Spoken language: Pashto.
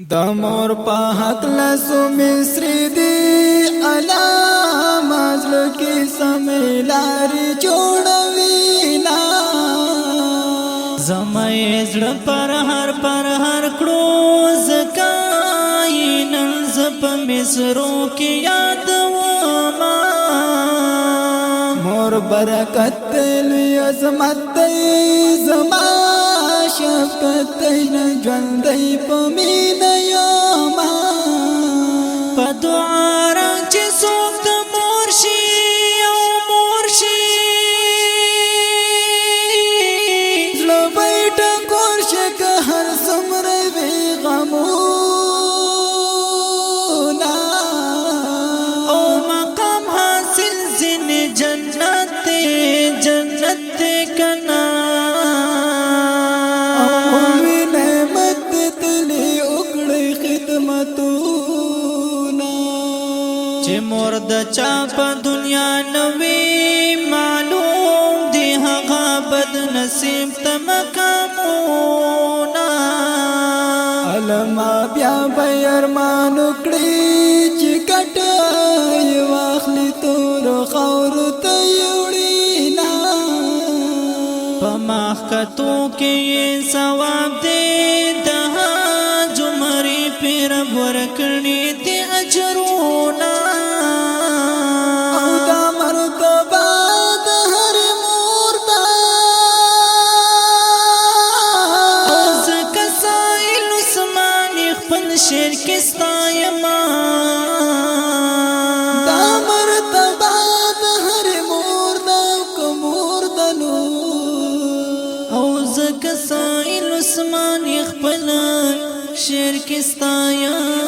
د مور په حق لسو مصری دی الا مازل کی سمیلاری جوړوي نا زمای زړه پر هر کړو زکای نن زپ مصرو کی یاد و ما مور برکت لوی عظمت زما شفقت نه ژوندۍ په مینه یما په دعا رنګ چې څوک د مور شي او مور شي زړه به ټکور شي که هر څومره وي غمونه او مقام حاصل ځینې جنت دی کنا چې مور د چا په دنیا نوي معلوم دی هغه بد نصیب ته مقامونه علما بیا به ارمان وکړي چې کټای واخلي تور خاور ته یوړي نا په مخکتو کې ثواب دی د جمرې پیر ورکړي دي اجرونه شیر کستا یما دا مرتبه د هر مور دا کومور دلو او زکه سائل اسمان خپل شیر کستا یما